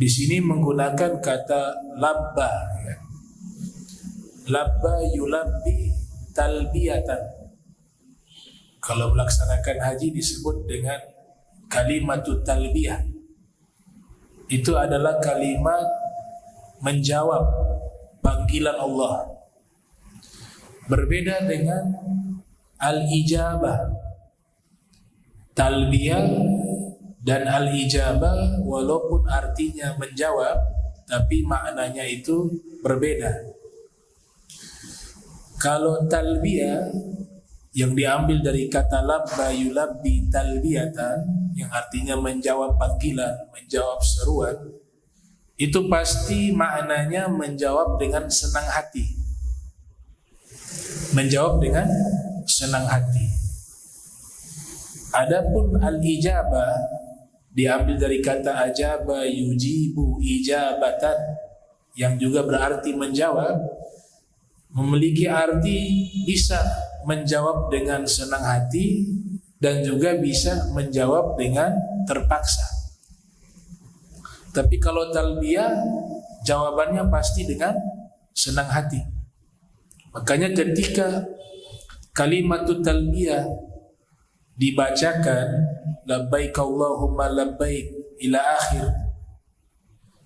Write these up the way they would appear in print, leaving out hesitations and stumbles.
Di sini menggunakan kata labba, ya. Labba yulabbi talbiyatan. Kalau melaksanakan haji disebut dengan kalimatut talbiyah. Itu adalah kalimat menjawab panggilan Allah. Berbeda dengan al-ijabah. Talbiyah dan al-ijabah walaupun artinya menjawab, tapi maknanya itu berbeda. Kalau talbiyah yang diambil dari kata labba yulabbi talbiyatan, yang artinya menjawab panggilan, menjawab seruan, itu pasti maknanya menjawab dengan senang hati. Menjawab dengan senang hati. Adapun al-ijabah diambil dari kata ajaba yujibu ijabatan, yang juga berarti menjawab, memiliki arti bisa menjawab dengan senang hati dan juga bisa menjawab dengan terpaksa. Tapi kalau talbiyah jawabannya pasti dengan senang hati. Makanya ketika kalimatut talbiyah dibacakan labbaik Allahumma labbaik ila akhir,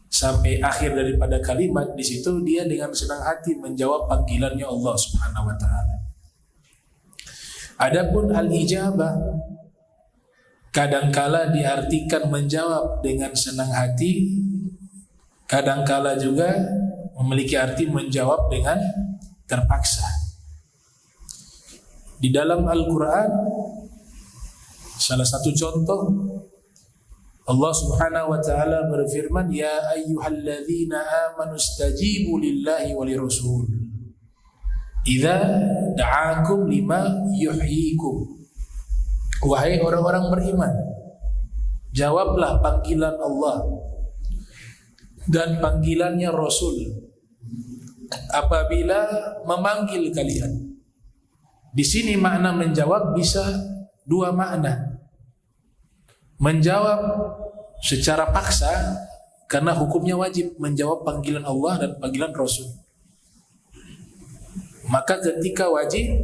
sampai akhir daripada kalimat, di situ dia dengan senang hati menjawab panggilannya Allah Subhanahu wa taala. Adapun al-ijabah kadangkala diartikan menjawab dengan senang hati, kadangkala juga memiliki arti menjawab dengan terpaksa. Di dalam Al-Qur'an salah satu contoh, Allah Subhanahu wa taala berfirman, ya ayyuhalladzina amanu stajibu lillahi wa lirasul idza da'akum lima yuhyikum. Wahai orang-orang beriman, jawablah panggilan Allah dan panggilannya Rasul apabila memanggil kalian. Di sini makna menjawab bisa dua makna. Menjawab secara paksa karena hukumnya wajib menjawab panggilan Allah dan panggilan Rasul. Maka ketika wajib,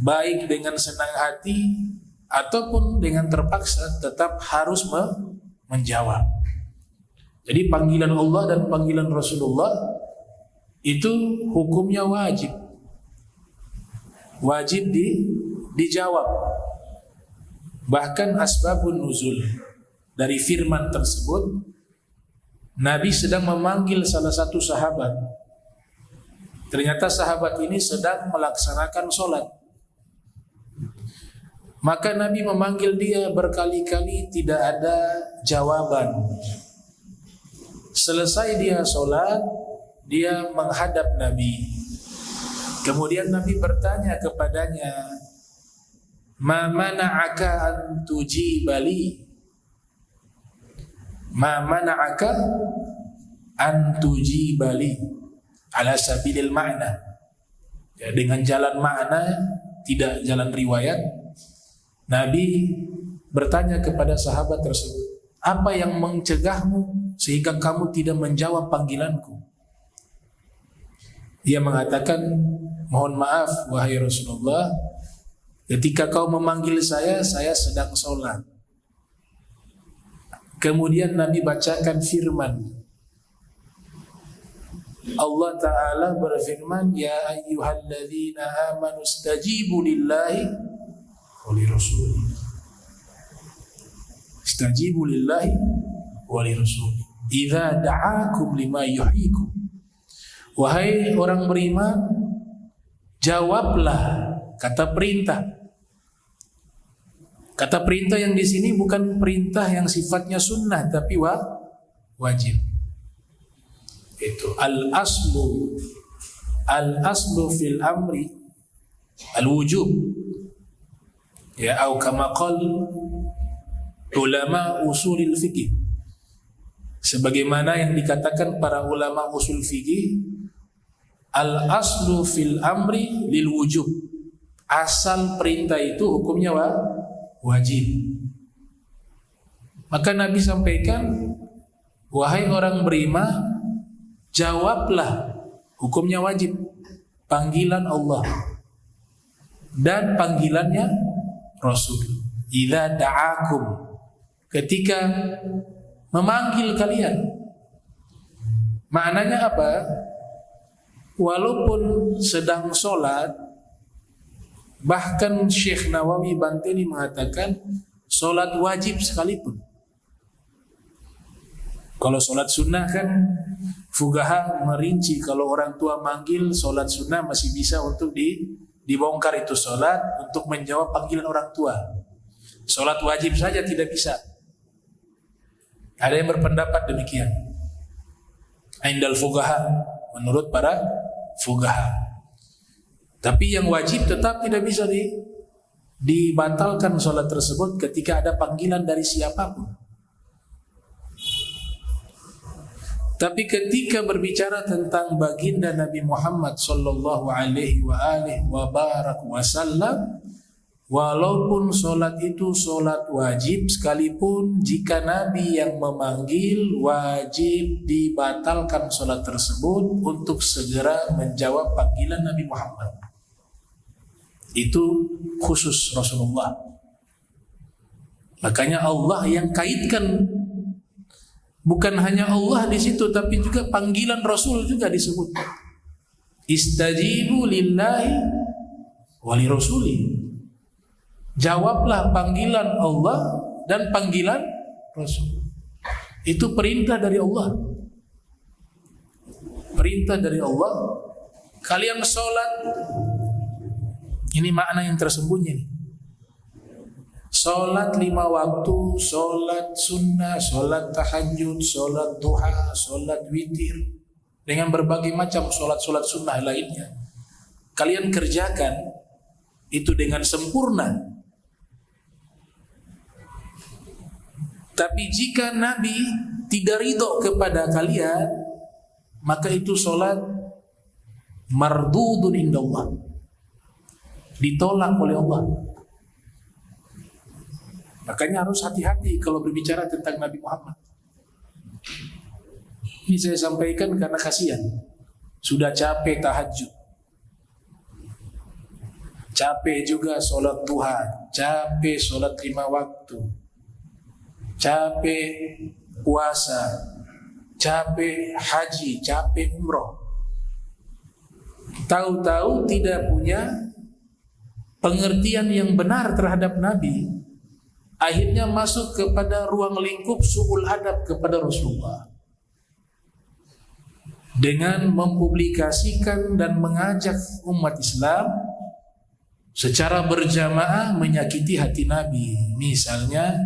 baik dengan senang hati ataupun dengan terpaksa, tetap harus menjawab. Jadi panggilan Allah dan panggilan Rasulullah itu hukumnya wajib. Wajib dijawab. Bahkan asbabun nuzul dari firman tersebut, Nabi sedang memanggil salah satu sahabat. Ternyata sahabat ini sedang melaksanakan sholat. Maka Nabi memanggil dia berkali-kali, tidak ada jawaban. Selesai dia sholat, dia menghadap Nabi. Kemudian Nabi bertanya kepadanya, ma mana'aka an tujibali? Ma mana'aka an tujibali? Ala sabilil ma'na, ya, dengan jalan makna, tidak jalan riwayat. Nabi bertanya kepada sahabat tersebut, apa yang mencegahmu sehingga kamu tidak menjawab panggilanku? Dia mengatakan, mohon maaf wahai Rasulullah, ketika kau memanggil saya sedang sholat. Kemudian Nabi bacakan firman Allah Ta'ala berfirman, ya ayyuhalladzina amanu stajibu lillahi wa lirasuli. Stajibu lillahi wa lirasuli idza da'akum lima yuhyikum. Wahai orang beriman, jawablah, kata perintah. Kata perintah yang di sini bukan perintah yang sifatnya sunnah, tapi wajib. Itu al-aslu fil amri al-wujub, ya, atau kama qala ulama usulil fiqih, sebagaimana yang dikatakan para ulama usul fikih, al-aslu fil amri lil wujub, asal perintah itu hukumnya wajib. Maka Nabi sampaikan, wahai orang beriman, jawablah, hukumnya wajib, panggilan Allah dan panggilannya Rasul. Idza da'akum, ketika memanggil kalian. Maknanya apa? Walaupun sedang sholat, bahkan Syekh Nawawi Bantini mengatakan sholat wajib sekalipun. Kalau sholat sunnah kan fuqaha merinci, kalau orang tua manggil sholat sunnah masih bisa untuk dibongkar itu sholat untuk menjawab panggilan orang tua. Sholat wajib saja tidak bisa. Ada yang berpendapat demikian. Indal fuqaha, menurut para fuqaha. Tapi yang wajib tetap tidak bisa dibatalkan sholat tersebut ketika ada panggilan dari siapapun. Tapi ketika berbicara tentang baginda Nabi Muhammad sallallahu alaihi wasallam, walaupun sholat itu sholat wajib sekalipun, jika Nabi yang memanggil, wajib dibatalkan sholat tersebut untuk segera menjawab panggilan Nabi Muhammad. Itu khusus Rasulullah. Makanya Allah yang kaitkan, bukan hanya Allah di situ, tapi juga panggilan Rasul juga disebut. Istajibu lillahi wa li rasuli. Jawablah panggilan Allah dan panggilan Rasul. Itu perintah dari Allah. Perintah dari Allah. Kalian sholat. Ini makna yang tersembunyi. Sholat 5 waktu, sholat sunnah, sholat tahajud, sholat duha, sholat witir, dengan berbagai macam sholat-sholat sunnah lainnya. Kalian kerjakan itu dengan sempurna. Tapi jika Nabi tidak ridho kepada kalian, maka itu sholat mardudun indallah, ditolak oleh Allah. Makanya harus hati-hati kalau berbicara tentang Nabi Muhammad. Ini saya sampaikan karena kasihan. Sudah capek tahajud, capek juga sholat duha, capek sholat 5 waktu, capek puasa, capek haji, capek umroh. Tahu-tahu tidak punya pengertian yang benar terhadap Nabi, akhirnya masuk kepada ruang lingkup su'ul adab kepada Rasulullah dengan mempublikasikan dan mengajak umat Islam secara berjamaah menyakiti hati Nabi. Misalnya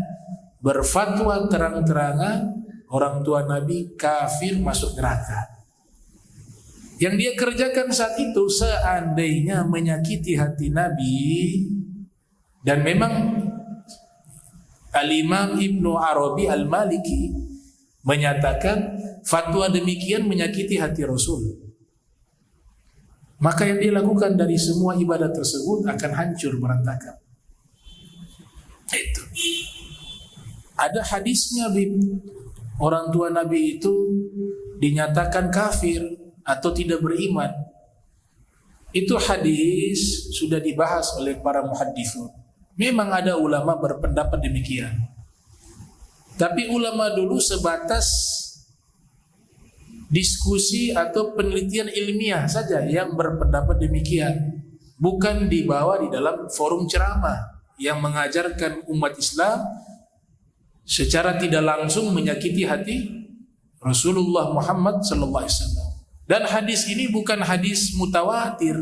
berfatwa terang-terangan orang tua Nabi kafir masuk neraka. Yang dia kerjakan saat itu seandainya menyakiti hati Nabi, dan memang Al-Imam Ibnu Arabi Al-Maliki menyatakan fatwa demikian menyakiti hati Rasul, maka yang dia lakukan dari semua ibadah tersebut akan hancur berantakan. Itu ada hadisnya, orang tua Nabi itu dinyatakan kafir atau tidak beriman. Itu hadis sudah dibahas oleh para muhadditsun. Memang ada ulama berpendapat demikian. Tapi ulama dulu sebatas diskusi atau penelitian ilmiah saja yang berpendapat demikian, bukan dibawa di dalam forum ceramah yang mengajarkan umat Islam secara tidak langsung menyakiti hati Rasulullah Muhammad sallallahu alaihi wasallam. Dan hadis ini bukan hadis mutawatir.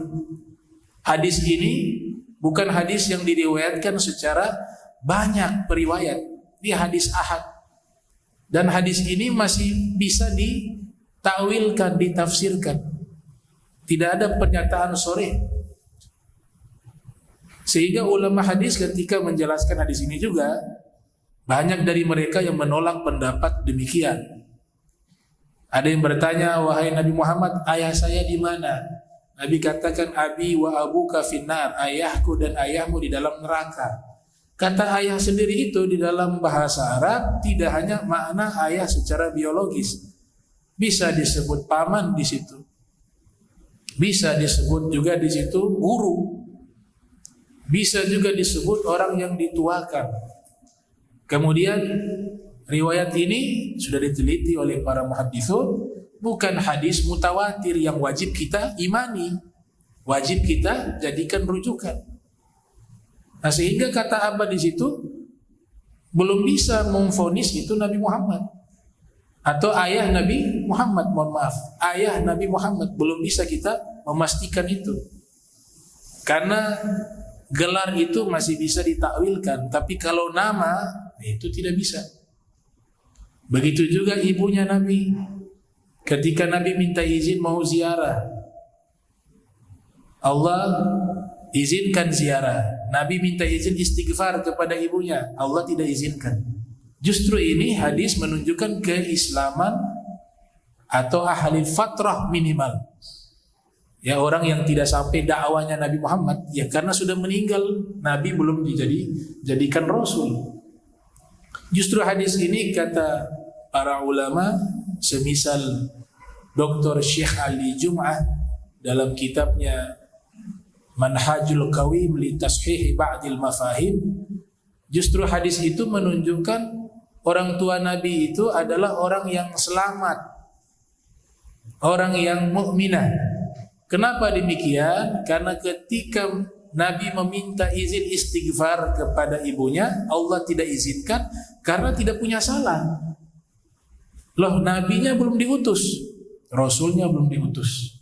Hadis ini bukan hadis yang diriwayatkan secara banyak periwayat. Ini hadis ahad. Dan hadis ini masih bisa ditakwilkan, ditafsirkan. Tidak ada pernyataan sharih. Sehingga ulama hadis ketika menjelaskan hadis ini juga, banyak dari mereka yang menolak pendapat demikian. Ada yang bertanya, wahai Nabi Muhammad, ayah saya di mana? Nabi katakan, abi wa abuka finnar, ayahku dan ayahmu di dalam neraka. Kata ayah sendiri itu di dalam bahasa Arab tidak hanya makna ayah secara biologis. Bisa disebut paman di situ. Bisa disebut juga di situ guru. Bisa juga disebut orang yang dituakan. Kemudian riwayat ini sudah diteliti oleh para muhadditsun, bukan hadis mutawatir yang wajib kita imani, wajib kita jadikan rujukan. Nah, sehingga kata Abah di situ belum bisa memvonis itu Nabi Muhammad atau ayah Nabi Muhammad, mohon maaf, ayah Nabi Muhammad, belum bisa kita memastikan itu. Karena gelar itu masih bisa ditakwilkan, tapi kalau nama itu tidak bisa. Begitu juga ibunya Nabi. Ketika Nabi minta izin mau ziarah, Allah izinkan ziarah. Nabi minta izin istighfar kepada ibunya, Allah tidak izinkan. Justru ini hadis menunjukkan keislaman atau ahli fatrah minimal. Ya, orang yang tidak sampai dakwanya Nabi Muhammad, ya karena sudah meninggal, Nabi belum dijadikan Rasul. Justru hadis ini kata para ulama, semisal Dr. Syekh Ali Jum'ah dalam kitabnya Manhajul Qawim li Tashih Ba'dil Mafahim, justru hadis itu menunjukkan orang tua Nabi itu adalah orang yang selamat, orang yang mukminah. Kenapa demikian? Karena ketika Nabi meminta izin istighfar kepada ibunya, Allah tidak izinkan karena tidak punya salah. Loh, nabinya belum diutus, rasulnya belum diutus.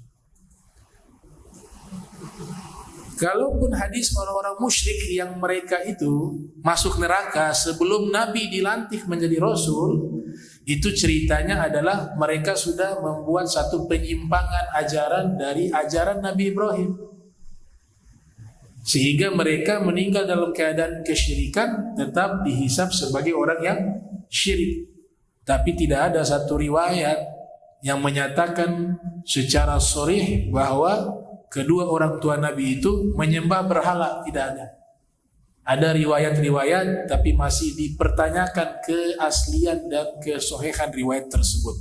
Kalaupun hadis orang-orang musyrik yang mereka itu masuk neraka sebelum Nabi dilantik menjadi Rasul, itu ceritanya adalah mereka sudah membuat satu penyimpangan ajaran dari ajaran Nabi Ibrahim. Sehingga mereka meninggal dalam keadaan kesyirikan, tetap dihisab sebagai orang yang syirik. Tapi tidak ada satu riwayat yang menyatakan secara sharih bahwa kedua orang tua Nabi itu menyembah berhala, tidak ada. Ada riwayat-riwayat tapi masih dipertanyakan keaslian dan kesohihan riwayat tersebut.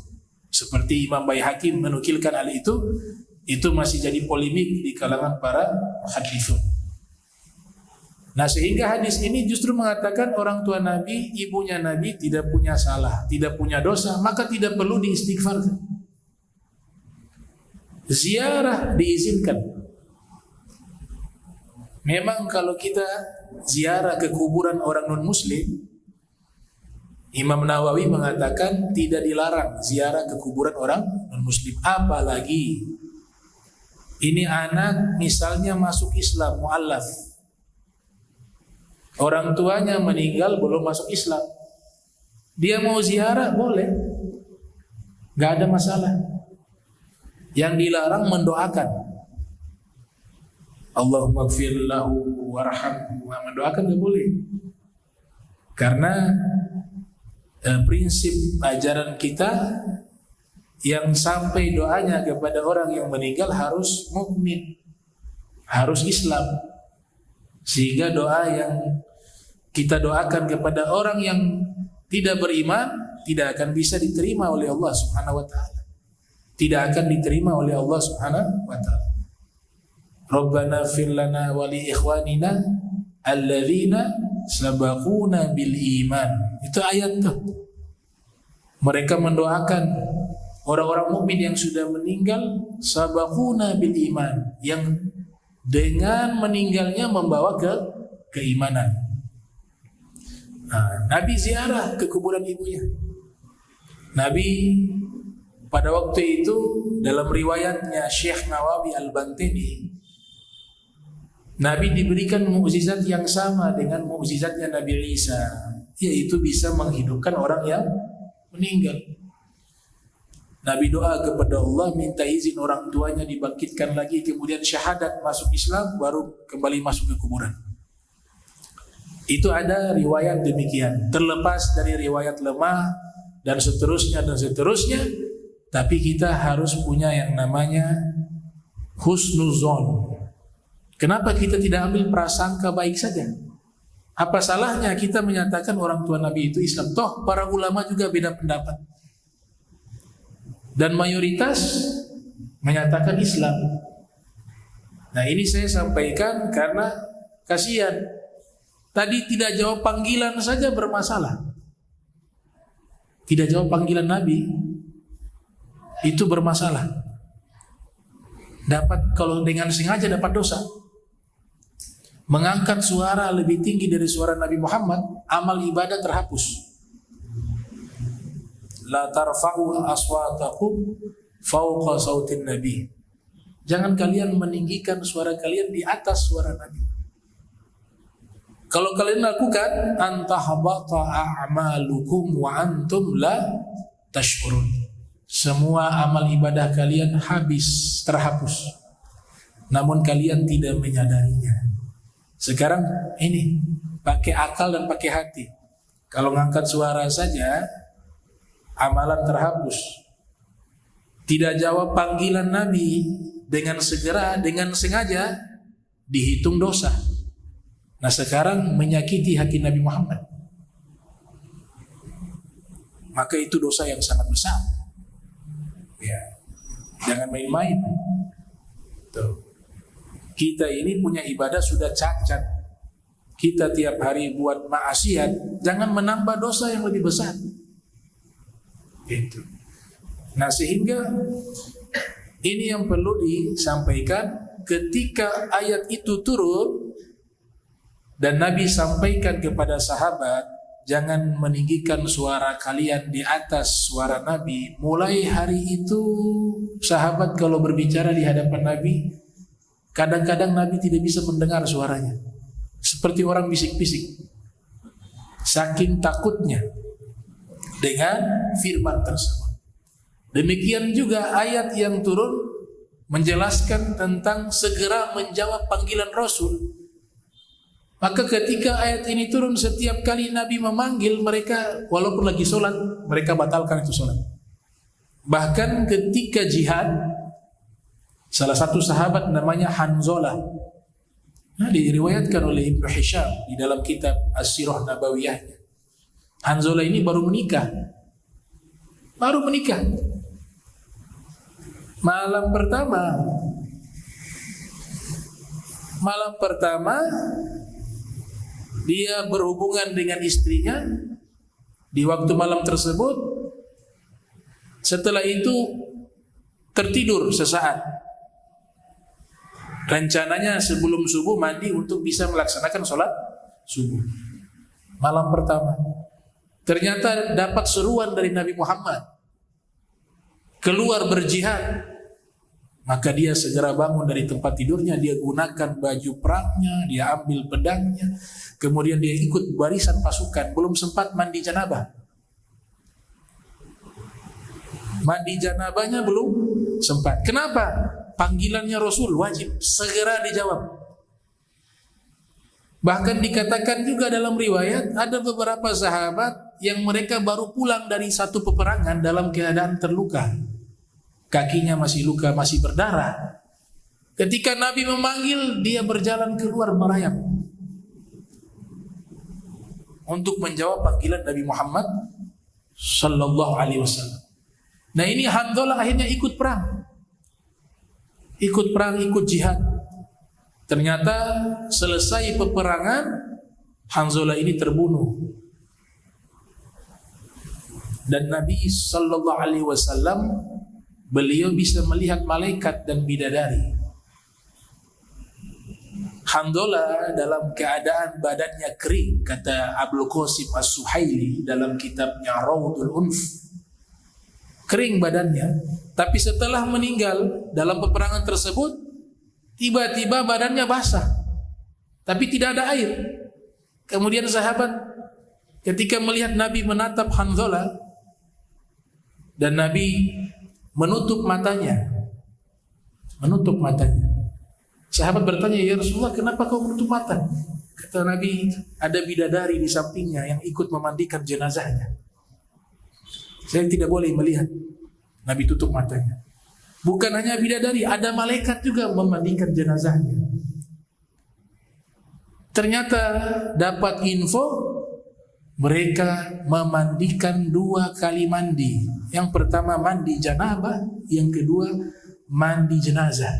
Seperti Imam Baihaqi menukilkan hal itu masih jadi polemik di kalangan para muhadditsun. Nah, sehingga hadis ini justru mengatakan orang tua Nabi, ibunya Nabi tidak punya salah, tidak punya dosa, maka tidak perlu diistighfarkan. Ziarah diizinkan. Memang kalau kita ziarah ke kuburan orang non-muslim, Imam Nawawi mengatakan tidak dilarang ziarah ke kuburan orang non-muslim. Apalagi ini anak misalnya masuk Islam, mu'allaf, orang tuanya meninggal belum masuk Islam, dia mau ziarah boleh, gak ada masalah. Yang dilarang mendoakan, Allahumma gfir lahu warhamhu, mendoakan gak boleh. Karena prinsip ajaran kita yang sampai doanya kepada orang yang meninggal harus mukmin, harus Islam. Sehingga doa yang kita doakan kepada orang yang tidak beriman tidak akan bisa diterima oleh Allah Subhanahu wa taala. Tidak akan diterima oleh Allah Subhanahu wa taala. Rabbana fir lana wa li ikhwanina alladzina sabaquna bil iman. Itu ayat tuh. Mereka mendoakan orang-orang mukmin yang sudah meninggal, sabaquna bil iman, yang dengan meninggalnya membawa keimanan. Nah, Nabi ziarah ke kuburan ibunya. Nabi pada waktu itu dalam riwayatnya Syekh Nawawi Al-Bantini, Nabi diberikan mukjizat yang sama dengan mukjizatnya Nabi Isa, yaitu bisa menghidupkan orang yang meninggal. Nabi doa kepada Allah, minta izin orang tuanya dibangkitkan lagi, kemudian syahadat, masuk Islam, baru kembali masuk ke kuburan. Itu ada riwayat demikian, terlepas dari riwayat lemah dan seterusnya. Tapi kita harus punya yang namanya husnuzon. Kenapa kita tidak ambil prasangka baik saja? Apa salahnya kita menyatakan orang tua Nabi itu Islam? Toh para ulama juga beda pendapat. Dan mayoritas menyatakan Islam. Nah ini saya sampaikan karena kasihan. Tadi tidak jawab panggilan saja bermasalah. Tidak jawab panggilan Nabi itu bermasalah. Dapat, kalau dengan sengaja dapat dosa. Mengangkat suara lebih tinggi dari suara Nabi Muhammad, amal ibadah terhapus. La tarfa'u aswatakum fawqa sautin Nabi. Jangan kalian meninggikan suara kalian di atas suara Nabi. Kalau kalian lakukan, antahbata a'malukum wa antum la tash'urun. Semua amal ibadah kalian habis, terhapus. Namun kalian tidak menyadarinya. Sekarang ini pakai akal dan pakai hati. Kalau ngangkat suara saja amalan terhapus. Tidak jawab panggilan Nabi dengan segera, dengan sengaja dihitung dosa. Nah sekarang menyakiti hati Nabi Muhammad, maka itu dosa yang sangat besar. Ya, jangan main-main. Tuh. Kita ini punya ibadah sudah cacat. Kita tiap hari buat maksiat, jangan menambah dosa yang lebih besar. Itu. Nah sehingga ini yang perlu disampaikan ketika ayat itu turun dan Nabi sampaikan kepada sahabat, jangan meninggikan suara kalian di atas suara Nabi. Mulai hari itu sahabat kalau berbicara di hadapan Nabi, kadang-kadang Nabi tidak bisa mendengar suaranya. Seperti orang bisik-bisik. Saking takutnya dengan firman tersebut. Demikian juga ayat yang turun menjelaskan tentang segera menjawab panggilan Rasul. Maka ketika ayat ini turun, setiap kali Nabi memanggil mereka, walaupun lagi sholat, mereka batalkan itu sholat. Bahkan ketika jihad, salah satu sahabat namanya Hanzalah, diriwayatkan oleh Ibnu Hisham di dalam kitab As-Sirah Nabawiyahnya. Hanzalah ini baru menikah. Malam pertama dia berhubungan dengan istrinya di waktu malam tersebut. Setelah itu tertidur sesaat. Rencananya sebelum subuh mandi untuk bisa melaksanakan sholat subuh. Malam pertama ternyata dapat seruan dari Nabi Muhammad keluar berjihad. Maka dia segera bangun dari tempat tidurnya, dia gunakan baju perangnya, dia ambil pedangnya, kemudian dia ikut barisan pasukan. Belum sempat mandi janabah. Mandi janabahnya belum sempat. Kenapa? Panggilannya Rasul wajib segera dijawab. Bahkan dikatakan juga dalam riwayat ada beberapa sahabat yang mereka baru pulang dari satu peperangan dalam keadaan terluka. Kakinya masih luka, masih berdarah. Ketika Nabi memanggil, dia berjalan keluar merayap untuk menjawab panggilan Nabi Muhammad sallallahu alaihi wasallam. Nah ini Hanzalah akhirnya ikut perang, ikut jihad. Ternyata selesai peperangan, Hanzalah ini terbunuh. Dan Nabi sallallahu alaihi wasallam, beliau bisa melihat malaikat dan bidadari. Hanzalah dalam keadaan badannya kering, kata Abul Qasim As-Suhaili dalam kitabnya Rawdul Unf. Kering badannya, tapi setelah meninggal dalam peperangan tersebut, tiba-tiba badannya basah, tapi tidak ada air. Kemudian sahabat ketika melihat Nabi menatap Hanzalah dan Nabi menutup matanya. Sahabat bertanya, ya Rasulullah, kenapa kau menutup mata? Kata Nabi, ada bidadari di sampingnya yang ikut memandikan jenazahnya. Saya tidak boleh melihat. Nabi tutup matanya. Bukan hanya bidadari, ada malaikat juga memandikan jenazahnya. Ternyata dapat info mereka memandikan 2 kali mandi. Yang pertama mandi janabah, yang kedua mandi jenazah.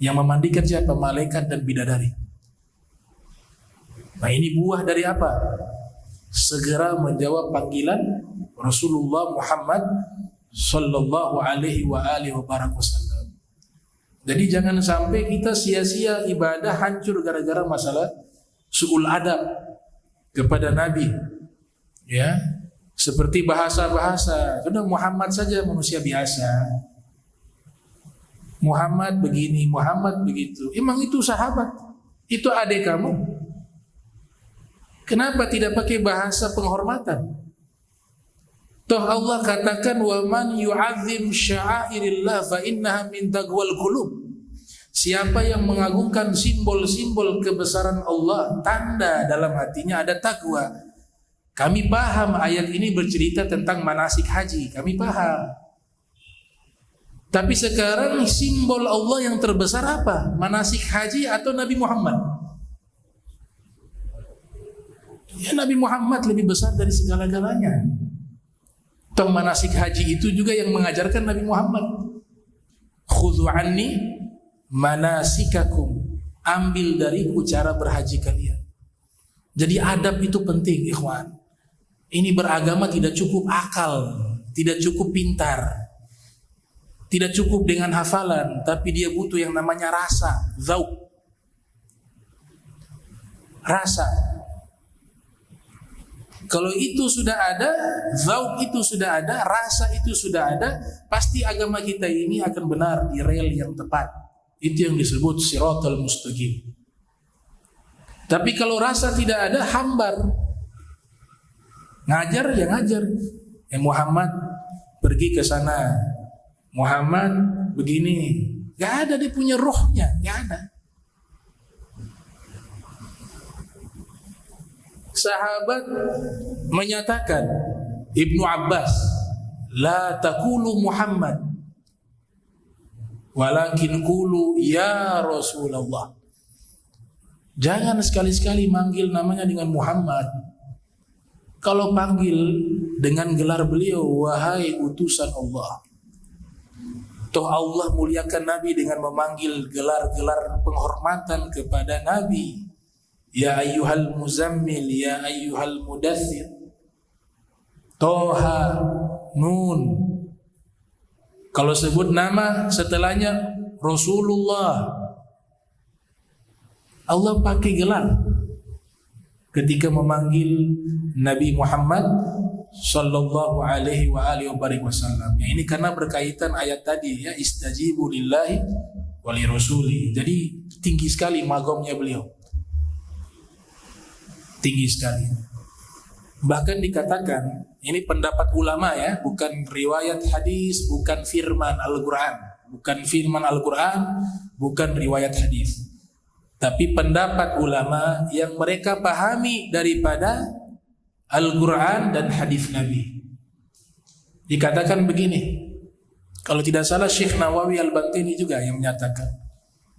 Yang memandikan siapa? Malaikat dan bidadari. Nah, ini buah dari apa? Segera menjawab panggilan Rasulullah Muhammad sallallahu alaihi wasallam. Jadi jangan sampai kita sia-sia ibadah, hancur gara-gara masalah su'ul adab kepada Nabi. Ya, seperti bahasa-bahasa, sudah Muhammad saja manusia biasa. Muhammad begini, Muhammad begitu. Emang itu sahabat? Itu adik kamu? Kenapa tidak pakai bahasa penghormatan? Toh Allah katakan wa man yu'azzim sya'airillah fa innaha min taqwal qulub. Siapa yang mengagungkan simbol-simbol kebesaran Allah, tanda dalam hatinya ada takwa. Kami paham ayat ini bercerita tentang manasik haji, kami paham. Tapi sekarang simbol Allah yang terbesar apa? Manasik haji atau Nabi Muhammad? Ya, Nabi Muhammad lebih besar dari segala-galanya. Toh manasik haji itu juga yang mengajarkan Nabi Muhammad. Khudhu anni manasikakum. Ambil dariku cara berhaji kalian. Jadi adab itu penting, ikhwan. Ini beragama tidak cukup akal, tidak cukup pintar, tidak cukup dengan hafalan, tapi dia butuh yang namanya rasa, zauq. Rasa. Kalau itu sudah ada, zauq itu sudah ada, rasa itu sudah ada, pasti agama kita ini akan benar di rel yang tepat. Itu yang disebut siratal mustaqim. Tapi kalau rasa tidak ada, hambar. Ngajar ya ngajar. Muhammad pergi ke sana. Muhammad begini. Gak ada, dia punya rohnya, gak ada. Sahabat menyatakan, Ibnu Abbas, la taqulu Muhammad walakin qulu ya Rasulullah. Jangan sekali-sekali manggil namanya dengan Muhammad. Kalau panggil dengan gelar beliau, wahai utusan Allah. Toh Allah muliakan Nabi dengan memanggil gelar-gelar penghormatan kepada Nabi. Ya ayyuhal muzammil, ya ayyuhal mudaththir. Toha, Nun. Kalau sebut nama setelahnya Rasulullah. Allah pakai gelar ketika memanggil Nabi Muhammad sallallahu alaihi wasallam. Ya, ini karena berkaitan ayat tadi ya, istajibu lillahi wa li rasuli. Jadi tinggi sekali makomnya beliau. Tinggi sekali. Bahkan dikatakan, ini pendapat ulama ya, bukan riwayat hadis, bukan firman Al-Quran, bukan riwayat hadis. Tapi pendapat ulama yang mereka pahami daripada Al-Quran dan hadis Nabi. Dikatakan begini, kalau tidak salah Syekh Nawawi Al-Bantini juga yang menyatakan,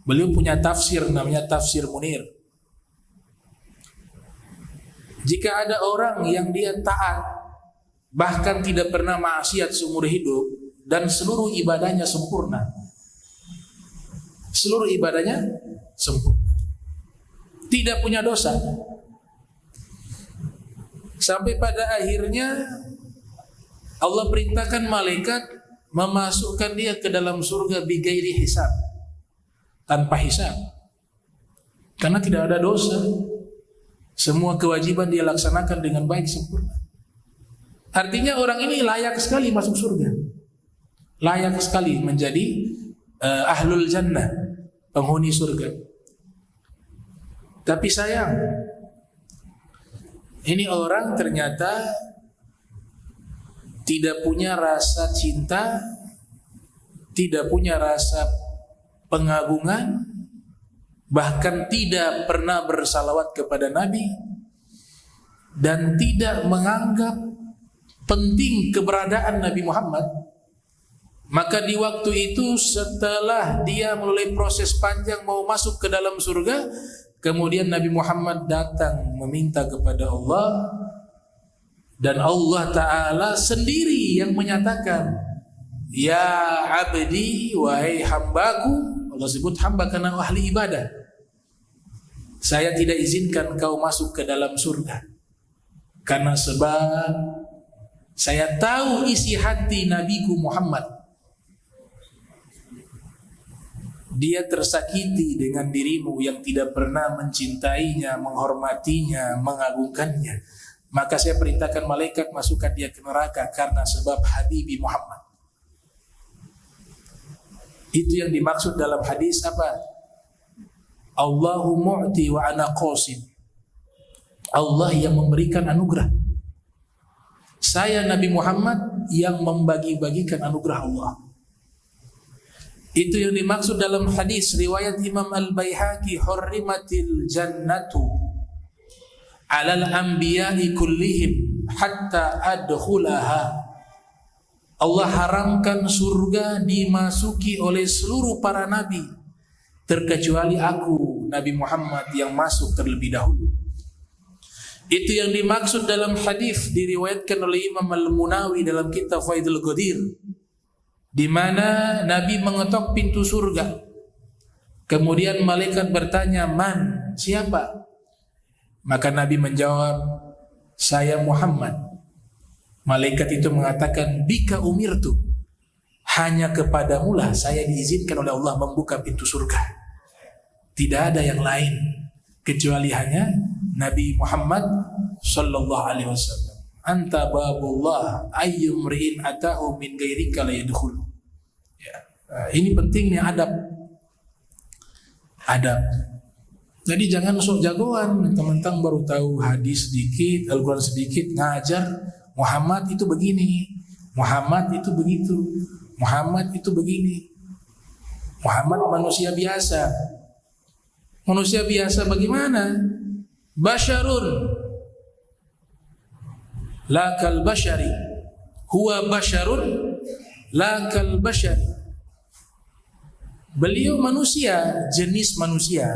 beliau punya tafsir namanya Tafsir Munir. Jika ada orang yang dia taat, bahkan tidak pernah maksiat seumur hidup, dan seluruh ibadahnya sempurna, tidak punya dosa, sampai pada akhirnya Allah perintahkan malaikat memasukkan dia ke dalam surga bighairi hisab, tanpa hisab, karena tidak ada dosa. Semua kewajiban dia laksanakan dengan baik sempurna. Artinya orang ini layak sekali masuk surga, layak sekali menjadi ahlul jannah, penghuni surga. Tapi sayang, ini orang ternyata tidak punya rasa cinta, tidak punya rasa pengagungan, bahkan tidak pernah bersalawat kepada Nabi, dan tidak menganggap penting keberadaan Nabi Muhammad. Maka di waktu itu setelah dia melalui proses panjang mau masuk ke dalam surga, kemudian Nabi Muhammad datang meminta kepada Allah, dan Allah Ta'ala sendiri yang menyatakan, ya abdi, wahai hambaku. Allah sebut hamba karena ahli ibadah. Saya tidak izinkan kau masuk ke dalam surga, karena sebab saya tahu isi hati Nabiku Muhammad. Dia tersakiti dengan dirimu yang tidak pernah mencintainya, menghormatinya, mengagungkannya. Maka saya perintahkan malaikat masukkan dia ke neraka karena sebab Habibi Muhammad. Itu yang dimaksud dalam hadis apa? Allahu mu'ti wa ana qasim. Allah yang memberikan anugerah. Saya Nabi Muhammad yang membagi-bagikan anugerah Allah. Itu yang dimaksud dalam hadis riwayat Imam Al-Baihaqi, hurrimatil jannatu 'alal anbiya'i kullihim hatta adkhulaha. Allah haramkan surga dimasuki oleh seluruh para nabi terkecuali aku Nabi Muhammad yang masuk terlebih dahulu. Itu yang dimaksud dalam hadis diriwayatkan oleh Imam Al-Munawi dalam kitab Faidul Qadir, di mana Nabi mengetok pintu surga. Kemudian malaikat bertanya, "Man? Siapa?" Maka Nabi menjawab, "Saya Muhammad." Malaikat itu mengatakan, "Bika umirtu." Hanya kepadamulah saya diizinkan oleh Allah membuka pintu surga. Tidak ada yang lain kecuali hanya Nabi Muhammad sallallahu alaihi wasallam. Anta babullah ayyumri'in atahu min ghairika la yadkhulu. Ya. Ini pentingnya adab. Adab. Jadi jangan sok jagoan, mentang-mentang baru tahu hadis sedikit, Al-Quran sedikit, ngajar Muhammad itu begini, Muhammad itu begitu, Muhammad itu begini. Muhammad manusia biasa. Manusia biasa bagaimana? Basyarun la kal bashari, huwa basyarun la kal bashari. Beliau manusia, jenis manusia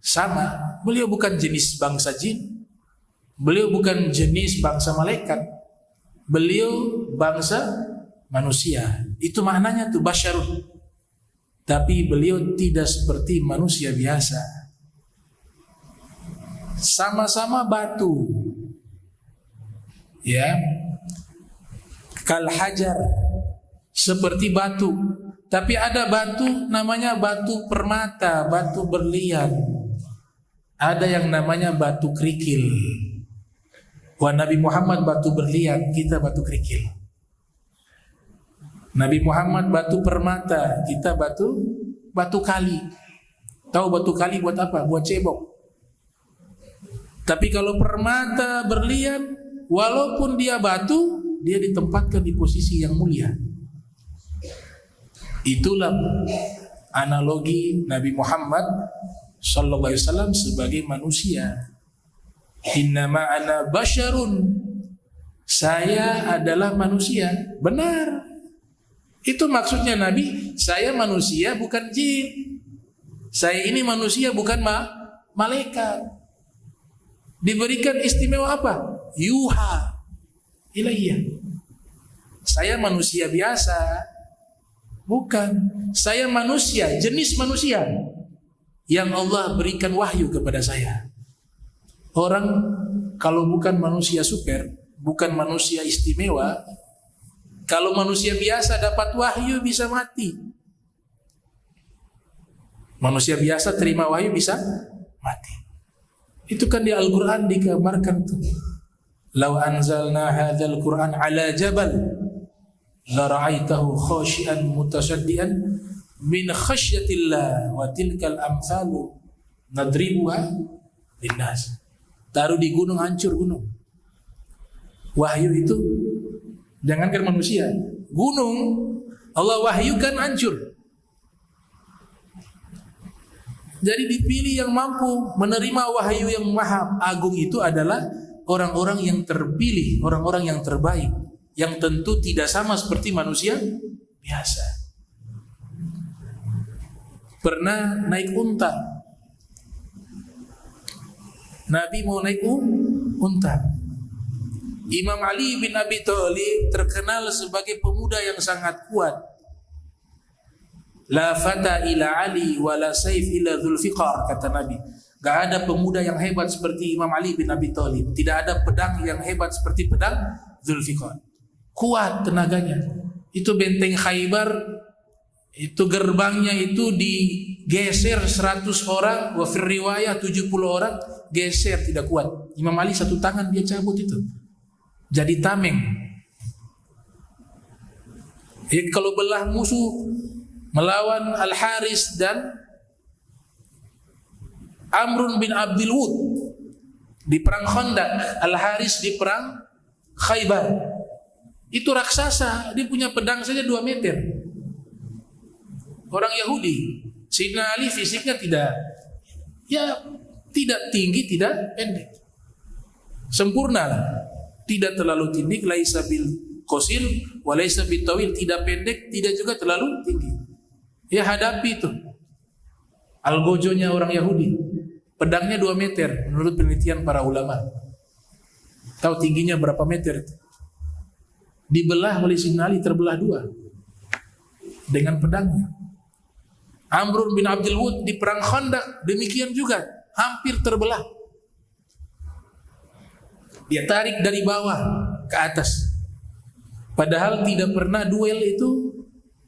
sama. Beliau bukan jenis bangsa jin, beliau bukan jenis bangsa malaikat, beliau bangsa manusia. Itu maknanya tuh basyarun. Tapi beliau tidak seperti manusia biasa. Sama-sama batu, ya, kal hajar, seperti batu. Tapi ada batu namanya batu permata, batu berlian. Ada yang namanya batu kerikil. Wah, Nabi Muhammad batu berlian, kita batu kerikil. Nabi Muhammad batu permata, kita batu kali. Tahu batu kali buat apa? Buat cebok. Tapi kalau permata berlian, walaupun dia batu, dia ditempatkan di posisi yang mulia. Itulah analogi Nabi Muhammad sallallahu alaihi wasallam sebagai manusia. Innama ana basyarun. Saya adalah manusia. Benar. Itu maksudnya Nabi, saya manusia bukan jin. Saya ini manusia bukan malaikat. Diberikan istimewa apa? Yuha ilayya. Saya manusia biasa. Bukan. Saya manusia, jenis manusia yang Allah berikan wahyu kepada saya. Orang kalau bukan manusia super, bukan manusia istimewa, kalau manusia biasa dapat wahyu bisa mati. Manusia biasa terima wahyu bisa mati. Itu kan di Al-Quran dikabarkan tuh. Lau anzalna hadzal Qur'an ala jabal la ra'aitahu khashian mutasaddian min khasyatillah wa tilkal amsalu nadribuha linnas. Taruh di gunung, hancur gunung. Wahyu itu jangankan manusia, gunung Allah wahyukan hancur. Jadi dipilih yang mampu menerima wahyu yang maha agung itu adalah orang-orang yang terpilih, orang-orang yang terbaik, yang tentu tidak sama seperti manusia biasa. Pernah naik unta. Nabi mau naik unta. Imam Ali bin Abi Thalib terkenal sebagai pemuda yang sangat kuat. La fata ila Ali wa la saif ila Dzulfiqar, kata Nabi. Gak ada pemuda yang hebat seperti Imam Ali bin Abi Thalib. Tidak ada pedang yang hebat seperti pedang Dzulfiqar. Kuat tenaganya. Itu benteng Khaybar, itu gerbangnya itu digeser 100 orang, wa fir riwayah 70 orang, geser tidak kuat. Imam Ali satu tangan dia cabut itu. Jadi tameng. Kalau belah musuh melawan Al-Haris dan Amrun bin Abdul Wud di perang Khandaq, Al-Haris di perang Khaybar. Itu raksasa, dia punya pedang saja 2 meter. Orang Yahudi. Sayyidina Ali fisiknya tidak tinggi, tidak pendek. Sempurna lah. Tidak terlalu tinggi, laisa bil qasir wa laisa bit tawil, tidak pendek, tidak juga terlalu tinggi. Ya hadapi itu. Algojonya orang Yahudi. Pedangnya 2 meter menurut penelitian para ulama. Tahu tingginya berapa meter? Dibelah oleh Sayyidina Ali, terbelah 2 dengan pedangnya. Amr bin Abdul Wud di perang Khandaq demikian juga, hampir terbelah. Dia tarik dari bawah ke atas. Padahal tidak pernah duel itu.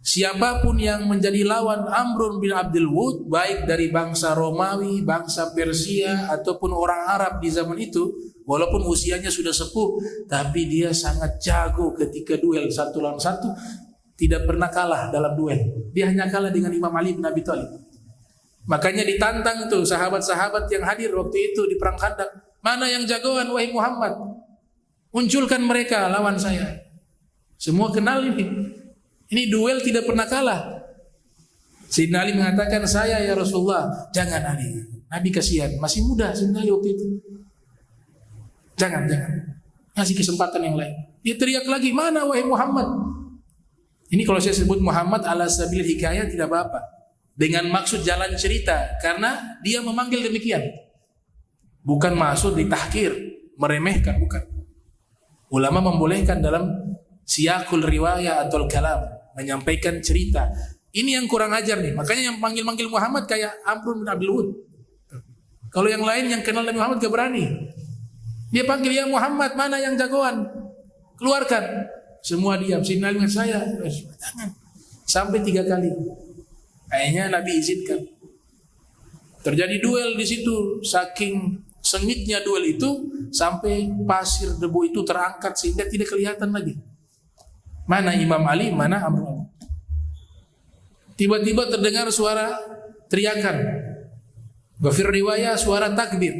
Siapapun yang menjadi lawan Amr bin Abdul Wud, baik dari bangsa Romawi, bangsa Persia, ataupun orang Arab di zaman itu, walaupun usianya sudah sepuh, tapi dia sangat jago ketika duel 1 lawan 1, tidak pernah kalah dalam duel. Dia hanya kalah dengan Imam Ali bin Abi Thalib. Makanya ditantang tuh sahabat-sahabat yang hadir waktu itu di perang Khandaq. Mana yang jagoan, wahai Muhammad? Munculkan mereka lawan saya. Semua kenal ini. Ini duel tidak pernah kalah. Sayyidina Ali mengatakan, saya ya Rasulullah. Jangan Ali, Nabi kasihan, masih muda Sayyidina Ali waktu itu. Jangan. Kasih kesempatan yang lain. Dia teriak lagi, mana wahai Muhammad? Ini kalau saya sebut Muhammad ala sabil hikayah tidak apa-apa. Dengan maksud jalan cerita, karena dia memanggil demikian. Bukan maksud ditahkir, meremehkan, bukan. Ulama membolehkan dalam siyakul riwayah atau kalam, menyampaikan cerita. Ini yang kurang ajar nih. Makanya yang panggil-manggil Muhammad kayak Amr bin Abdul Wud. Kalau yang lain yang kenal Nabi Muhammad gak berani. Dia panggil, ya Muhammad, mana yang jagoan? Keluarkan. Semua diam. Sayyidina Ali dengan saya. Jangan. Sampai 3 kali. Akhirnya Nabi izinkan. Terjadi duel di situ. Saking sengitnya duel itu, sampai pasir debu itu terangkat sehingga tidak kelihatan lagi. Mana Imam Ali, mana Amr. Tiba-tiba terdengar suara teriakan. Wafir riwayah suara takbir.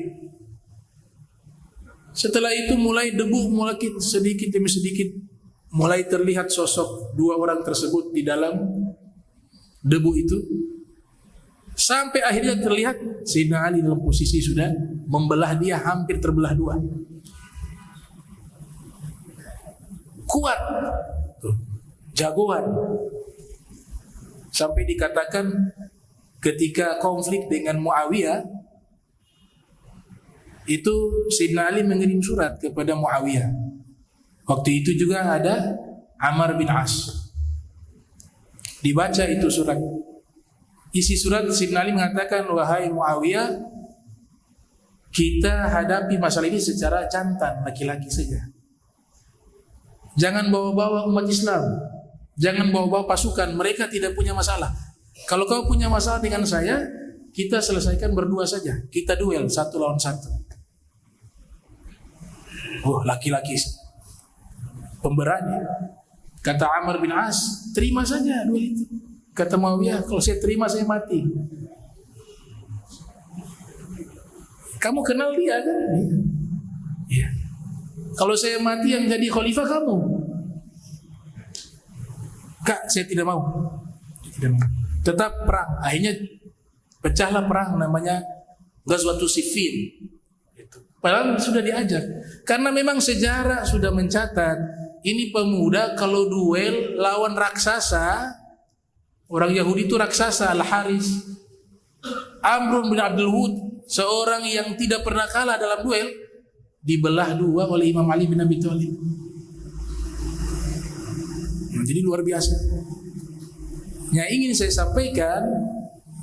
Setelah itu mulai debu mulai sedikit demi sedikit mulai terlihat sosok 2 orang tersebut di dalam debu itu. Sampai akhirnya terlihat Sayyidina Ali dalam posisi sudah membelah dia, hampir terbelah 2. Kuat. Jagoan. Sampai dikatakan ketika konflik dengan Muawiyah, itu Sayyidina Ali mengirim surat kepada Muawiyah. Waktu itu juga ada Ammar bin As. Dibaca itu surat. Isi surat Sayyidina Ali mengatakan, wahai Muawiyah, kita hadapi masalah ini secara jantan, laki-laki saja. Jangan bawa-bawa umat Islam. Jangan bawa-bawa pasukan, mereka tidak punya masalah. Kalau kau punya masalah dengan saya, kita selesaikan berdua saja. Kita duel 1 lawan 1. Oh, laki-laki pemberani. Kata Ammar bin As, terima saja duel itu. Kata Muawiyah, kalau saya terima saya mati. Kamu kenal dia kan? Iya. Kalau saya mati yang jadi khalifah kamu. Kak, saya tidak mau. Tetap perang. Akhirnya pecahlah perang namanya Ghazwatus Siffin. Padahal sudah diajar. Karena memang sejarah sudah mencatat ini pemuda kalau duel lawan raksasa, orang Yahudi itu raksasa, Al-Haris. Amr bin Abdul Wud, seorang yang tidak pernah kalah dalam duel, dibelah dua oleh Imam Ali bin Abi Thalib. Jadi luar biasa. Yang ingin saya sampaikan,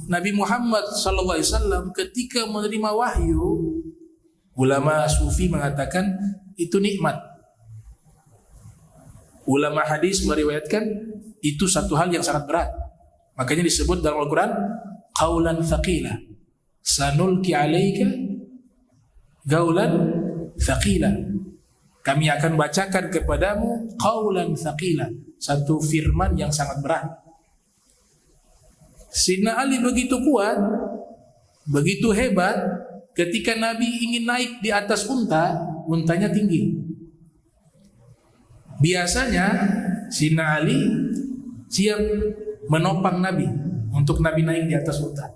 Nabi Muhammad SAW ketika menerima wahyu, ulama sufi mengatakan itu nikmat. Ulama hadis meriwayatkan itu satu hal yang sangat berat. Makanya disebut dalam Al-Quran qaulan thaqila, sanulki alaika qaulan thaqila. Kami akan bacakan kepadamu qaulan thaqila, satu firman yang sangat berat. Sayyidina Ali begitu kuat, begitu hebat, ketika Nabi ingin naik di atas unta, untanya tinggi. Biasanya Sayyidina Ali siap menopang Nabi untuk Nabi naik di atas unta.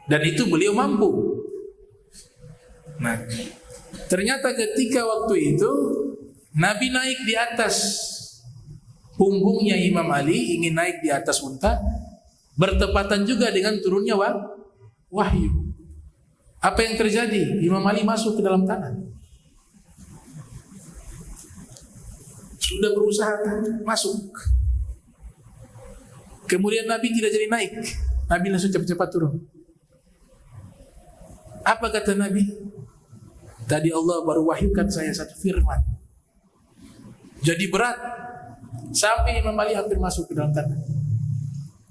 Dan itu beliau mampu. Nah, ternyata ketika waktu itu Nabi naik di atas punggungnya Imam Ali, ingin naik di atas unta, bertepatan juga dengan turunnya wahyu. Apa yang terjadi? Imam Ali masuk ke dalam tanah. Sudah berusaha masuk. Kemudian Nabi tidak jadi naik. Nabi langsung cepat-cepat turun. Apa kata Nabi? Tadi Allah baru wahyukan saya satu firman. Jadi berat. Sampai Imam Ali hampir masuk ke dalam tanah.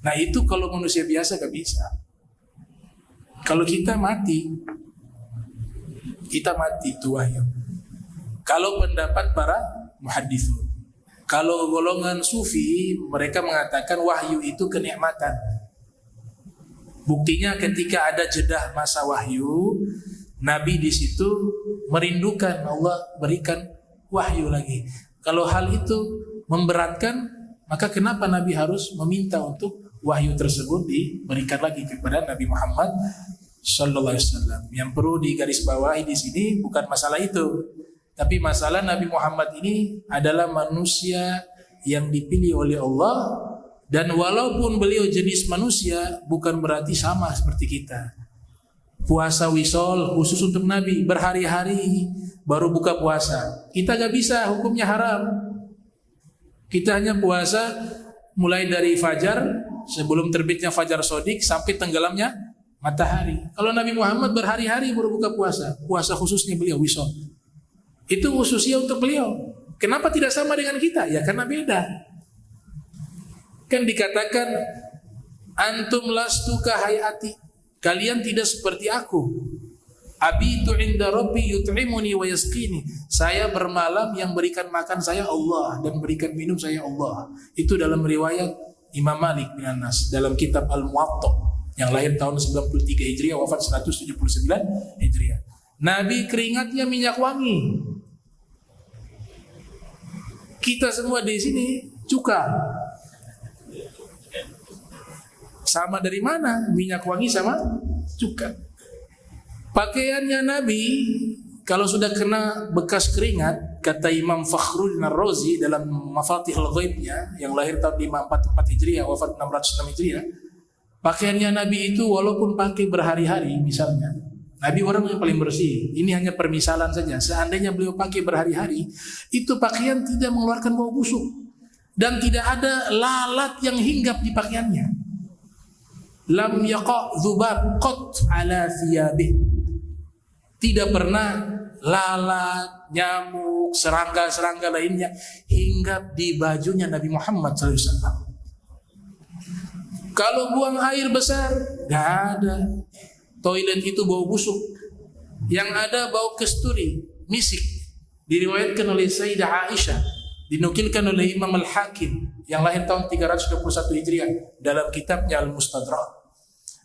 Nah itu kalau manusia biasa gak bisa. Kalau kita mati itu wahyu. Kalau pendapat para muhaddisun, kalau golongan sufi mereka mengatakan wahyu itu kenikmatan. Buktinya ketika ada jeda masa wahyu, Nabi di situ merindukan Allah berikan wahyu lagi. Kalau hal itu memberatkan, maka kenapa Nabi harus meminta untuk wahyu tersebut diberikan lagi kepada Nabi Muhammad sallallahu alaihi wasallam? Yang perlu digarisbawahi di sini bukan masalah itu, tapi masalah Nabi Muhammad ini adalah manusia yang dipilih oleh Allah, dan walaupun beliau jenis manusia bukan berarti sama seperti kita. Puasa wisol khusus untuk Nabi, berhari-hari baru buka puasa. Kita gak bisa, hukumnya haram. Kita hanya puasa mulai dari fajar, sebelum terbitnya fajar sodik sampai tenggelamnya matahari. Kalau Nabi Muhammad berhari-hari baru buka puasa. Puasa khususnya beliau wisol. Itu khususnya untuk beliau. Kenapa tidak sama dengan kita? Ya karena beda. Kan dikatakan antum lastu kahayati, kalian tidak seperti aku. Abitu inda rabbi yut'imuni wa yasqini. Saya bermalam yang berikan makan saya Allah dan berikan minum saya Allah. Itu dalam riwayat Imam Malik bin Anas dalam kitab Al-Muwatta yang lahir tahun 93 Hijriah, wafat 179 Hijriah. Nabi keringatnya minyak wangi. Kita semua di sini cuka. Sama dari mana? Minyak wangi sama cuka. Pakaiannya Nabi kalau sudah kena bekas keringat, kata Imam Fakhruddin Ar-Razi dalam Mafatihul Ghaibnya yang lahir tahun 544 Hijriah, wafat 606 Hijriah, pakaiannya Nabi itu walaupun pakai berhari-hari, misalnya Nabi orang yang paling bersih. Ini hanya permisalan saja. Seandainya beliau pakai berhari-hari, itu pakaian tidak mengeluarkan bau busuk dan tidak ada lalat yang hinggap di pakaiannya. Lam yaqa dzubab qat ala thiyabih. Tidak pernah lalat, nyamuk, serangga-serangga lainnya hinggap di bajunya Nabi Muhammad SAW. Kalau buang air besar, gak ada. Toilet itu bau busuk. Yang ada bau kesturi, misik. Diriwayatkan oleh Sayyidah Aisyah, dinukilkan oleh Imam Al-Hakim yang lahir tahun 321 Hijriah dalam kitabnya Al-Mustadrak.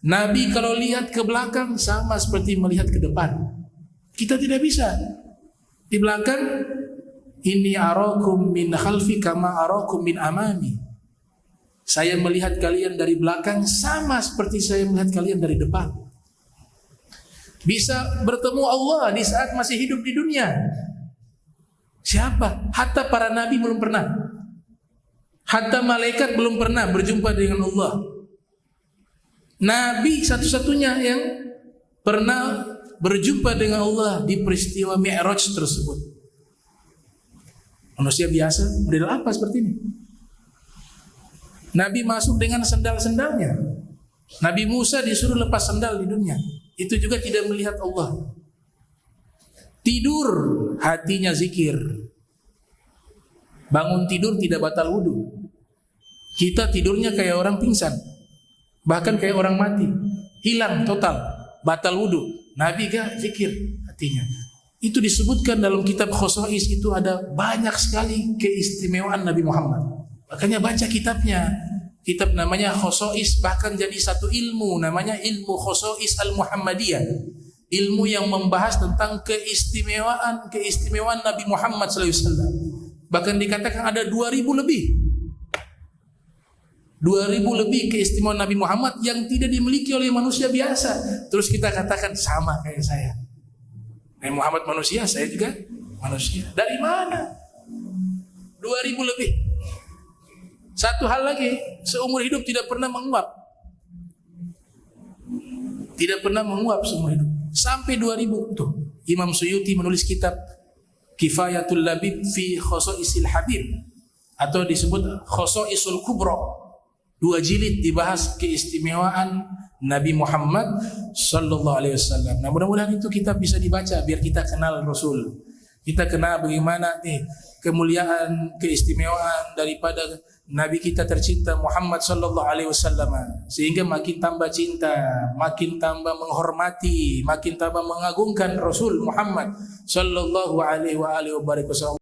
Nabi kalau lihat ke belakang sama seperti melihat ke depan. Kita tidak bisa. Di belakang, inni arakum min khalfi kama arakum min amami. Saya melihat kalian dari belakang sama seperti saya melihat kalian dari depan. Bisa bertemu Allah di saat masih hidup di dunia. Siapa? Hatta para nabi belum pernah. Hatta malaikat belum pernah berjumpa dengan Allah. Nabi satu-satunya yang pernah berjumpa dengan Allah di peristiwa Mi'raj tersebut. Manusia biasa, model apa seperti ini? Nabi masuk dengan sendal-sendalnya. Nabi Musa disuruh lepas sendal di dunia. Itu juga tidak melihat Allah. Tidur, hatinya zikir. Bangun tidur tidak batal wudu. Kita tidurnya kayak orang pingsan, bahkan kayak orang mati, hilang total, batal wudu. Nabi gak zikir hatinya. Itu disebutkan dalam kitab Khosais, itu ada banyak sekali keistimewaan Nabi Muhammad. Makanya baca kitabnya. Kitab namanya Khosais, bahkan jadi satu ilmu namanya ilmu Khosais Al-Muhammadiyah. Ilmu yang membahas tentang keistimewaan Nabi Muhammad SAW. Bahkan dikatakan ada 2000 lebih. 2000 lebih keistimewaan Nabi Muhammad yang tidak dimiliki oleh manusia biasa. Terus kita katakan sama kayak saya. Nabi Muhammad manusia, saya juga manusia. Dari mana? 2000 lebih. Satu hal lagi, seumur hidup tidak pernah menguap. Tidak pernah menguap seumur hidup. Sampai 2000 tuh. Imam Suyuti menulis kitab Kifayatul Labib fi Khosaisil Habib, atau disebut Khosaisul Kubra. 2 jilid dibahas keistimewaan Nabi Muhammad sallallahu alaihi wasallam. Nah, mudah-mudahan itu kitab bisa dibaca biar kita kenal Rasul. Kita kenal bagaimana nih kemuliaan, keistimewaan daripada Nabi kita tercinta Muhammad sallallahu alaihi wasallam, sehingga makin tambah cinta, makin tambah menghormati, makin tambah mengagungkan Rasul Muhammad sallallahu alaihi wasallam.